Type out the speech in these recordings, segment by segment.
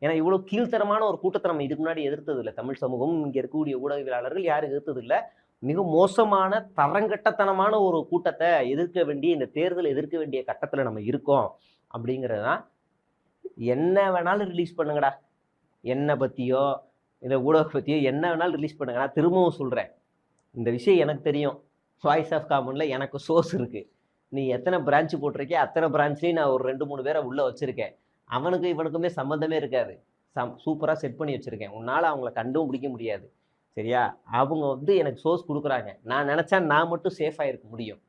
ஏன்னா இவ்வளோ கீழ்த்தரமான ஒரு கூட்டத்தை நம்ம இதுக்கு முன்னாடி எதிர்த்தது இல்லை. தமிழ் சமூகம், இங்கே இருக்கக்கூடிய ஊடகவியலாளர்கள் யாரும் எதிர்த்தது இல்லை. மிக மோசமான தரங்கட்டத்தனமான ஒரு கூட்டத்தை எதிர்க்க வேண்டிய, இந்த தேர்தலை எதிர்க்க வேண்டிய கட்டத்தில் நம்ம இருக்கோம் அப்படிங்கிறது தான். என்ன வேணாலும் ரிலீஸ் பண்ணுங்கடா, என்னை பற்றியோ இந்த ஊடகத்தை பற்றியோ என்ன வேணாலும் ரிலீஸ் பண்ணுங்க. நான் திரும்பவும் சொல்கிறேன், இந்த விஷயம் எனக்கு தெரியும். வாய்ஸ் ஆஃப் காமனில் எனக்கு சோர்ஸ் இருக்குது. நீ எத்தனை பிரான்ச்சு போட்டிருக்கே அத்தனை பிரான்ச்லேயும் நான் ஒரு 2-3 பேரை உள்ளே வச்சுருக்கேன். அவனுக்கு இவனுக்குமே சம்மந்தமே இருக்காது. சூப்பராக செட் பண்ணி வச்சுருக்கேன். உன்னால் அவங்கள கண்டும் பிடிக்க முடியாது. சரியா? அவங்க வந்து எனக்கு சோர்ஸ் கொடுக்குறாங்க. நான் நினச்சா நான் மட்டும் சேஃபாக இருக்க முடியும்.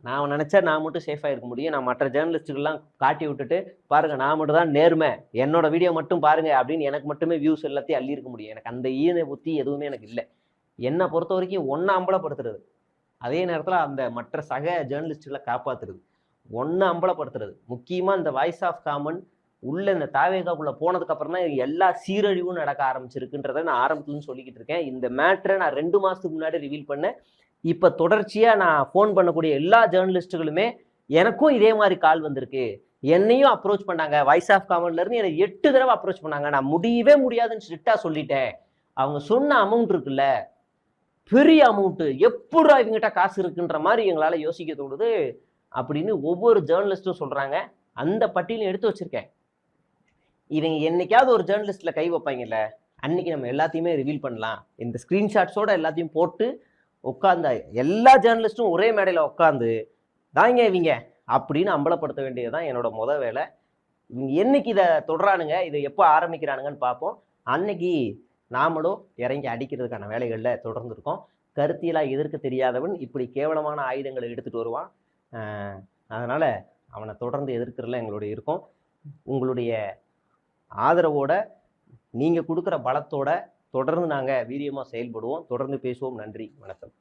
நான் நினச்சா நான் மட்டும் சேஃபாக இருக்க முடியும். நான் மற்ற ஜேர்னலிஸ்ட்டுகள்லாம் காட்டி விட்டுட்டு, பாருங்கள் நான் மட்டும் தான் நேர்மை, என்னோட வீடியோ மட்டும் பாருங்கள் அப்படின்னு எனக்கு மட்டுமே வியூஸ் எல்லாத்தையும் அள்ளி இருக்க முடியும். எனக்கு அந்த ஈன புத்தி எதுவுமே எனக்கு இல்லை. என்னை பொறுத்த வரைக்கும் ஒன்றை அம்பலப்படுத்துறது, அதே நேரத்தில் அந்த மற்ற சக ஜேர்னலிஸ்ட்டுகளை காப்பாற்றுறது, ஒன்று அம்பலப்படுத்துறது. முக்கியமாக இந்த வாய்ஸ் ஆஃப் காமன் உள்ள இந்த தாவேகாக்குள்ள போனதுக்கு அப்புறம் தான் எல்லா சீரழிவும் நடக்க ஆரம்பிச்சிருக்குன்றதை நான் ஆரம்பத்துலன்னு சொல்லிக்கிட்டு இருக்கேன். இந்த மேட்ரை நான் 2 மாதத்துக்கு முன்னாடி ரிவீல் பண்ணேன். இப்போ தொடர்ச்சியாக நான் ஃபோன் பண்ணக்கூடிய எல்லா ஜேர்னலிஸ்ட்டுகளுமே எனக்கும் இதே மாதிரி கால் வந்திருக்கு, என்னையும் அப்ரோச் பண்ணாங்க. வாய்ஸ் ஆஃப் காமன்லேருந்து என்னை 8 தடவை அப்ரோச் பண்ணாங்க. நான் முடியவே முடியாதுன்னு ஸ்ட்ரிக்டாக சொல்லிட்டேன். அவங்க சொன்ன அமௌண்ட் இருக்குல்ல, பெரிய அமௌண்ட்டு, எப்படா இவங்ககிட்ட காசு இருக்குன்ற மாதிரி எங்களால் யோசிக்க தோணுது அப்படின்னு ஒவ்வொரு ஜேர்னலிஸ்ட்டும் சொல்கிறாங்க. அந்த பட்டியலையும் எடுத்து வச்சுருக்கேன். இவங்க என்னைக்காவது ஒரு ஜேர்னலிஸ்ட்டில் கை வைப்பாங்கல்ல, அன்னைக்கு நம்ம எல்லாத்தையுமே ரிவீல் பண்ணலாம். இந்த ஸ்க்ரீன்ஷாட்ஸோட எல்லாத்தையும் போட்டு உட்காந்த எல்லா ஜேர்னலிஸ்ட்டும் ஒரே மேடையில் உட்காந்து தாங்க இவங்க அப்படின்னு அம்பலப்படுத்த வேண்டியதுதான் என்னோட வேலை. இவங்க என்னைக்கு இதை தொடரானுங்க, இதை எப்போ ஆரம்பிக்கிறானுங்கன்னு பார்ப்போம். அன்னைக்கு நாமளும் இறங்கி அடிக்கிறதுக்கான வேலைகளில் தொடர்ந்து இருக்கோம். கருத்தியலாக எதிர்க்க தெரியாதவன் இப்படி கேவலமான ஆயுதங்களை எடுத்துகிட்டு வருவான். அதனால் அவனை தொடர்ந்து எதிர்க்கிறதுல எங்களுடைய இருக்கும். உங்களுடைய ஆதரவோட, நீங்கள் கொடுக்குற பலத்தோட தொடர்ந்து நாங்கள் வீரியமாக செயல்படுவோம். தொடர்ந்து பேசுவோம். நன்றி, வணக்கம்.